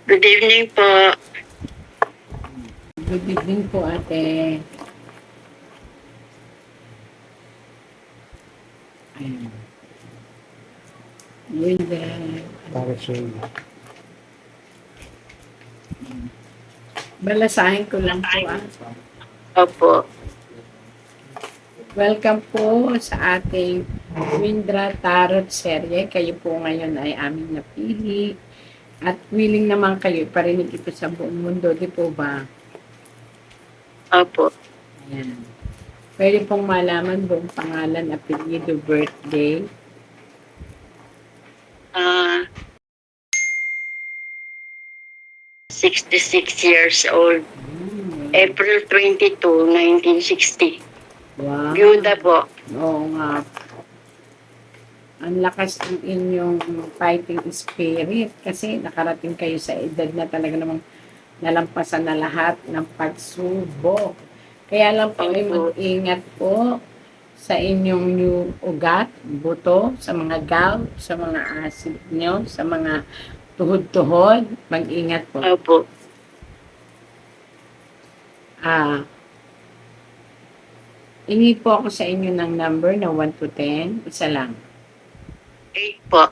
Good evening po. Good evening po, ate. Ayan. Wilda. Para siya. Balasahin ko lang po, ah. Opo. Welcome po sa ating Windra Tarot Serye. Kayo po ngayon ay aming napili. At willing naman kayo parinig ito sa buong mundo, di po ba? Opo. Ayan. Pwede pong malaman buong pangalan, apelyido, birthday. Ah, 66 years old. April 22, 1960. Wow. Byuda po. Oo nga. Ang lakas ng inyong fighting spirit kasi nakarating kayo sa edad na talaga namang nalampasan na lahat ng pagsubok. Kaya lang po ay mag-ingat po sa inyong new ugat, buto, sa mga gout, sa mga acid nyo, sa mga tuhod-tuhod. Mag-ingat po. Opo. Ingi po ako sa inyo ng number na 1 to 10. Isa lang. 8 po.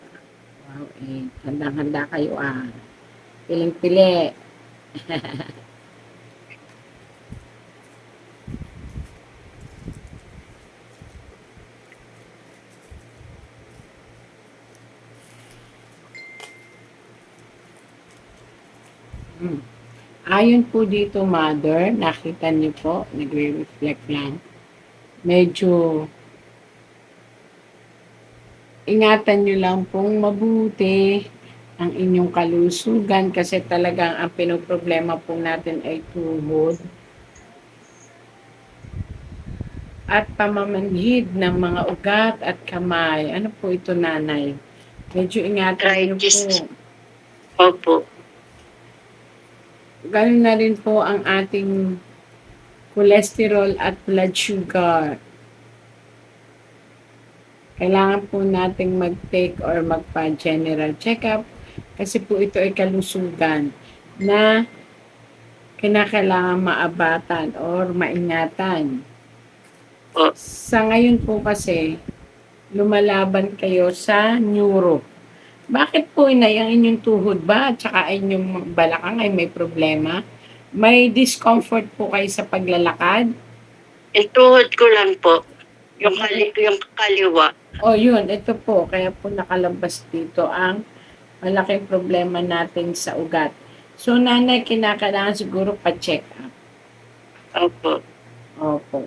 Wow, handang-handa kayo, Piling-pili. Ayon po dito, mother, nakita niyo po, nagre-reflect lang. Medyo ingatan niyo lang pong mabuti ang inyong kalusugan kasi talagang ang pinoproblema po natin ay tuhod at pamamanhid ng mga ugat at kamay. Ano po ito, nanay? Medyo ingatan niyo po. Opo. Ganun na rin po ang ating cholesterol at blood sugar. Kailangan po nating mag-take or magpa-general check-up kasi po ito ay kalusugan na kinakailangan maabatan or maingatan. Sa ngayon po kasi, lumalaban kayo sa neuro. Bakit po, inay, ang inyong tuhod ba at saka inyong balakang ay may problema? May discomfort po kayo sa paglalakad? Yung tuhod ko lang po. Yung kaliwa. Yun, ito po. Kaya po nakalabas dito ang malaking problema natin sa ugat. So, nanay, kinakailangan siguro pa-check up. Opo. Opo.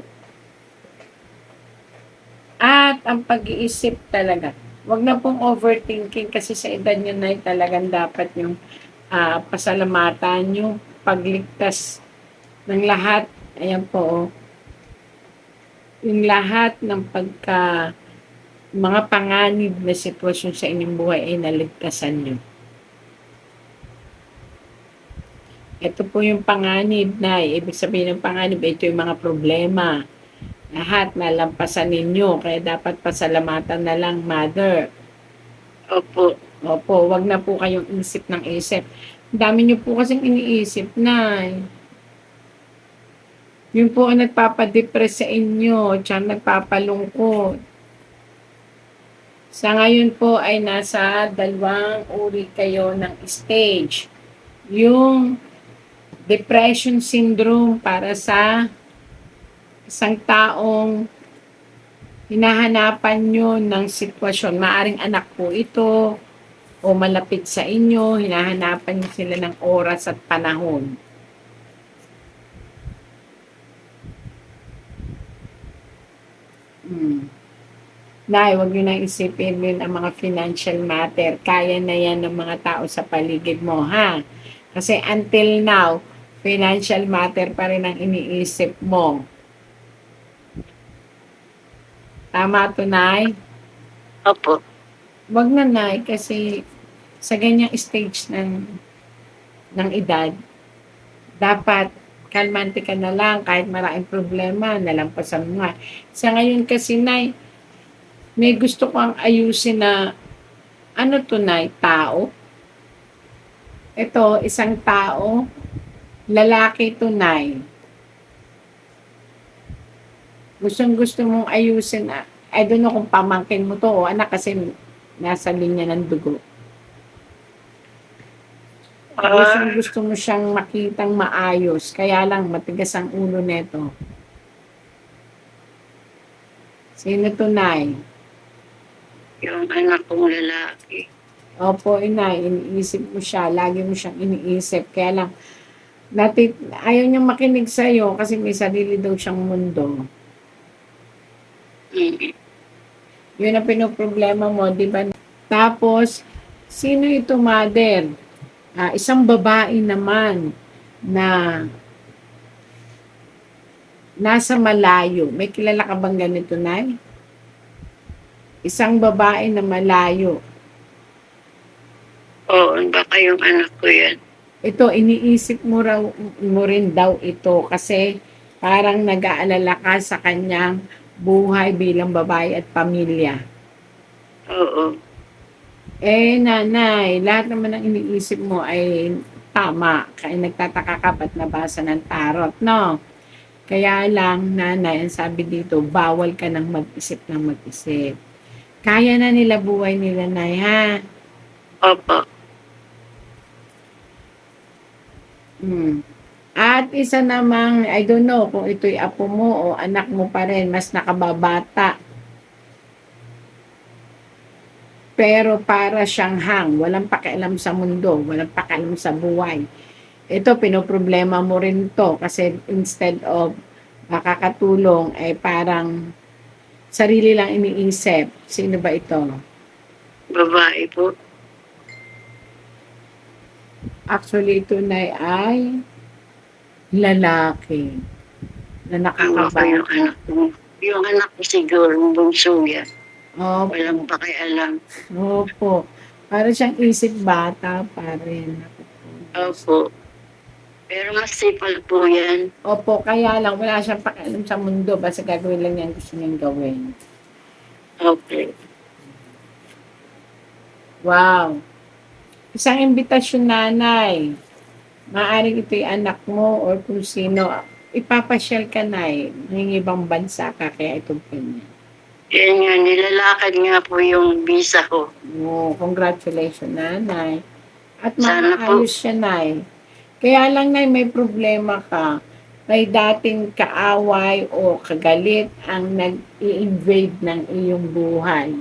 At ang pag-iisip talaga, wag na pong overthinking kasi sa edad nyo na talagang dapat yung pasalamatan nyo, pagligtas ng lahat. Ayan po, yung lahat ng mga panganib na sitwasyon sa inyong buhay ay naligtasan nyo. Ito po yung panganib na, ibig sabihin ng panganib, ito yung mga problema. Lahat nalampasan ninyo, kaya dapat pasalamatan na lang, mother. Opo. Opo, wag na po kayong isip ng isip. Dami nyo po kasing iniisip na. Yun po ang nagpapadepress sa inyo, tsaka nagpapalungkot. Sa ngayon po ay nasa 2 uri kayo ng stage. Yung depression syndrome para sa isang taong hinahanapan nyo ng sitwasyon. Maaring anak po ito o malapit sa inyo, hinahanapan nyo sila ng oras at panahon. Nay, huwag nyo nang isipin din ang mga financial matter. Kaya na yan ng mga tao sa paligid mo, ha? Kasi until now, financial matter pa rin ang iniisip mo. Tama to, Nay? Opo. Wag na, Nay, kasi sa ganyang stage ng edad, dapat kalmante ka na lang kahit maraming problema, nalampasan mo nga. Sa ngayon kasi, Nay, may gusto ko ang ayusin na ano to, Nay, tao? Ito, isang tao, lalaki tunay. Gustong-gusto mong ayusin, I don't know kung pamangkin mo 'to o anak kasi nasa linya ng dugo. Ah, Gustong-gusto mo siyang makitang maayos, kaya lang matigas ang ulo nito. Sino tunay? yung anak kong lalaki. Opo, inay, iniisip mo siya, lagi mo siyang iniisip, kaya lang ayaw niyang makinig sa'yo kasi may sarili daw siyang mundo. Mm. Yun ang pinoproblema mo, di ba? Tapos, sino ito, mother? Isang babae naman na nasa malayo. May kilala ka bang ganito, Nay? Isang babae na malayo. Oo, baka yung anak ko yan. Ito, iniisip mo rin daw ito kasi parang nag-aalala ka sa kanyang buhay bilang babae at pamilya. Oo. Nanay, lahat naman ng iniisip mo ay tama. Kaya nagtataka ka ba't nabasa ng tarot, no? Kaya lang, nanay, ang sabi dito, bawal ka ng mag-isip ng mag-isip. Kaya na nila buhay nila, nay, ha? Opo. Hmm. At isa namang, I don't know kung ito'y apo mo o anak mo pa rin, mas nakababata. Pero para siyang walang pakialam sa mundo, walang pakialam sa buhay. Ito, pinoproblema mo rin to kasi instead of makakatulong, ay parang sarili lang iniisip. Sino ba ito? Babae po. Actually, ito na ay lalaki na Ako yung nakakabata. anak ko. Yung anak ko siguro, yung bunso yan. Opo, Walang pakialam. opo. Para siyang isip bata pa rin. Opo. Pero masipag po yan. Opo, kaya lang wala siyang pakialam sa mundo. Basta gagawin lang yan gusto niyang gawin. Opo. Wow. Isang imbitasyon, nanay. Maaaring ito'y anak mo or kung sino. Ipapasyal ka, nay. Nangingibang bansa ka, kaya itong ganyan. Yan nga, nilalakad nga po yung visa ko. Oh, congratulations, nanay. At Sana po. maayos siya, nay. Kaya lang, nay, may problema ka. May dating kaaway o kagalit ang nag-i-invade ng iyong buhay.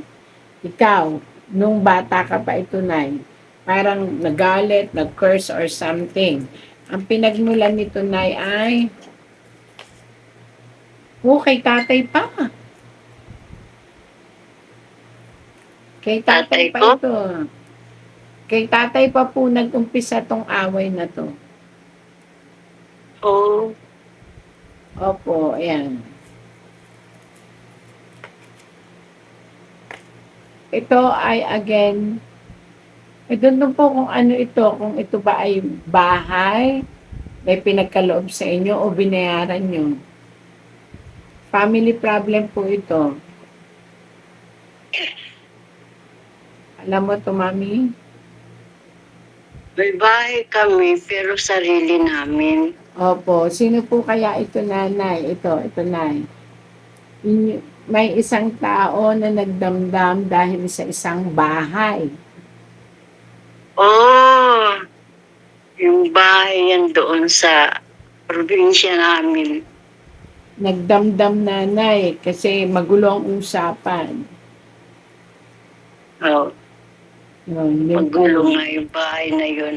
Ikaw, nung bata ka pa ito, nay, parang nagalit, nag-curse or something. Ang pinagmulan nito, nay, ay, kay tatay pa. Kay tatay Tatay pa ko? ito. Kay tatay pa po nag-umpisa tong away na to. Oo. Opo, ayan. Ito ay again, I don't know po kung ano ito, kung ito ba ay bahay, may pinagkaloob sa inyo o binayaran nyo. Family problem po ito. Alam mo to, mami? May bahay kami, pero sarili namin. Opo. Sino po kaya ito, nanay? Ito, nay. May isang tao na nagdamdam dahil sa isang bahay. Oh, yung bahay yan doon sa probinsya namin. Nagdamdam, nanay, kasi magulo ang usapan. Oh, Yun po. magulo nga yung bahay na yun.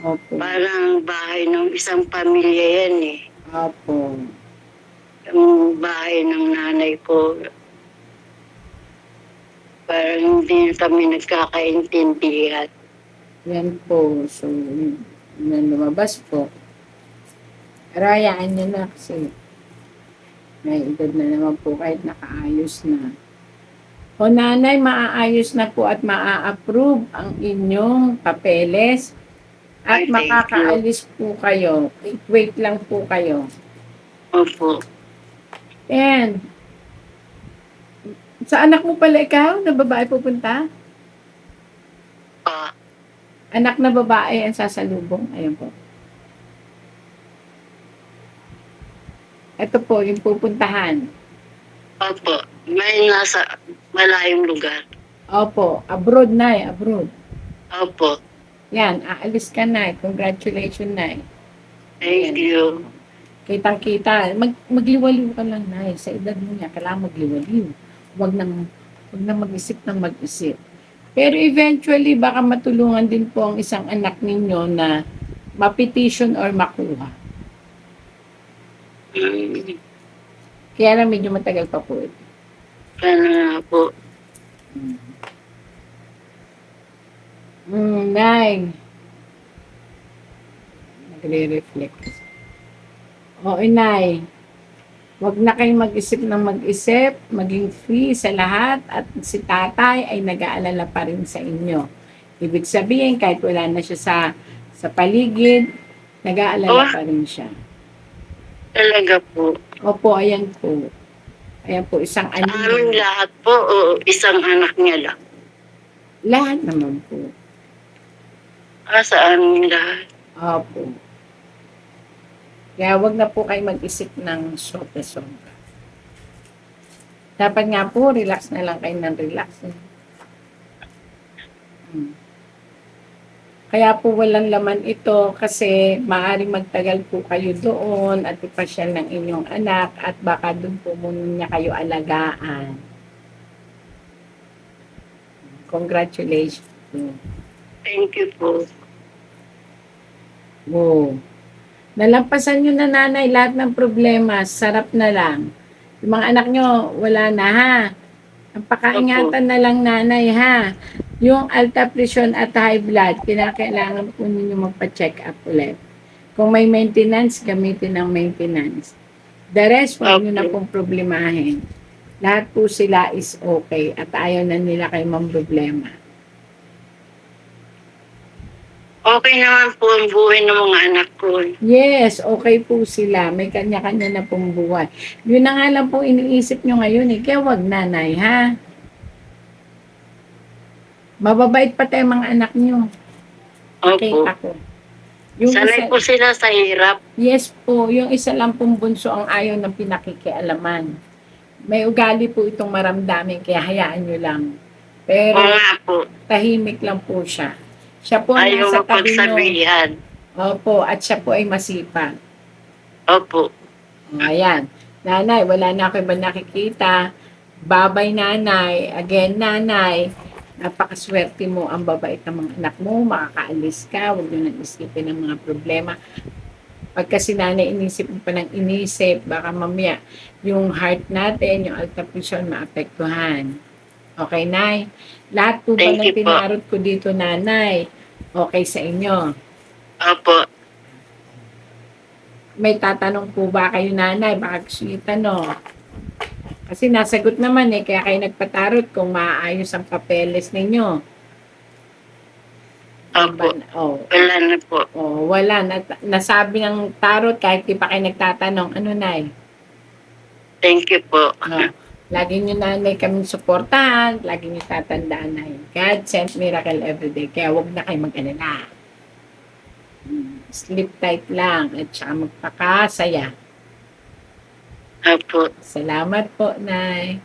Opo. Parang bahay ng isang pamilya yan eh. Opo. Yung bahay ng nanay ko, parang hindi kami nagkakaintindihan. Yan po. So, yun lumabas po. Pero hayaan nyo na kasi may edad na naman po kahit nakaayos na. O nanay, maaayos na po at maa-approve ang inyong papeles at Ay, thank you. makakaalis po kayo. Wait lang po kayo. Opo. And, sa anak mo pala ikaw, na babae pupunta? Ah, Anak na babae ang sasalubong. Ayan po. Ito po, yung pupuntahan. Opo. May nasa malayong lugar. Opo, abroad na abroad. Opo. Yan, aalis ka na. Congratulations na. Thank you. Kitang-kita. Magliwaliw ka lang na. Sa edad mo niya, kailangan magliwaliw. Huwag nang mag-isip ng mag-isip. Pero eventually, baka matulungan din po ang isang anak ninyo na mapetition or makuha. Mm. Kaya lang medyo matagal pa po ito. Sana nga po. Nay. Nagre-reflect. Oo, Nay. Huwag na kayong mag-isip ng mag-isip, maging free sa lahat at si tatay ay nag-aalala pa rin sa inyo. Ibig sabihin, kahit wala na siya sa paligid, nag-aalala pa rin siya. Talaga po. Opo, ayan po. Ayan po, isang Sa amin lahat po o isang anak niya lang? Lahat naman po. Sa amin lahat. Opo. Kaya wag na po kayo mag-isip ng sobra-sobra. Dapat nga po, relax na lang kayo ng relax. Kaya po walang laman ito kasi maaaring magtagal po kayo doon at ipasyal ng inyong anak at baka doon po muna niya kayo alagaan. Congratulations po. Thank you po. Wow. Nalampasan nyo na, nanay, lahat ng problema. Sarap na lang. Yung mga anak nyo, wala na, ha? Ang pakaingatan na lang, nanay, ha? Yung alta pressure at high blood, kinakailangan po ninyo magpa-check up ulit. Kung may maintenance, gamitin ang maintenance. The rest, huwag nyo na pong problemahin. Lahat po sila is okay at ayaw na nila kayo problema. Okay naman po ang buhay ng mga anak ko. Yes, okay po sila. May kanya-kanya na pong buhay. Yun na nga lang po iniisip nyo ngayon eh. Kaya wag, nanay, ha? Mababait pa tayo mga anak nyo. Okay, Opo. ako. Yung Sanay isa, po sila sa hirap. yes po, yung isa lang pong bunso ang ayaw ng pinakikialaman. May ugali po itong maramdamin, kaya hayaan nyo lang. Pero Oo nga po. tahimik lang po siya. Siya po ang Ayaw nasa tabi nyo. mapagsabihan. Opo, at siya po ay masipag. Opo. Ayan. Nanay, wala na ako iba nakikita. Babay, nanay. Again, nanay. Napakaswerte mo. Ang babait ng mga anak mo. Makakaalis ka. Huwag nyo nang isipin ng mga problema. Pagka si nanay inisip mo pa ng inisip, baka mamaya yung heart natin, yung alta pressure, maapektuhan. Okay, nay? Lahat po ba Thank ng you po. pinarot ko dito, nanay? Okay sa inyo? Opo. May tatanong po ba kayo, nanay? Baka gusto niyo tanong. Kasi nasagot naman eh, kaya kayo nagpatarot kung maayos ang papeles ninyo. Opo. Oh, Wala na po. oh, wala. Nasabi ng tarot kahit di pa kayo nagtatanong. Ano, nay? Thank you po. Oh, lagi nyo, nanay, kaming suportahan. Lagi nyo tatandaan na yun. God sent miracle everyday. Kaya wag na kayo mag-alala. Sleep tight lang at saka magpakasaya. Opo. Salamat po, nay.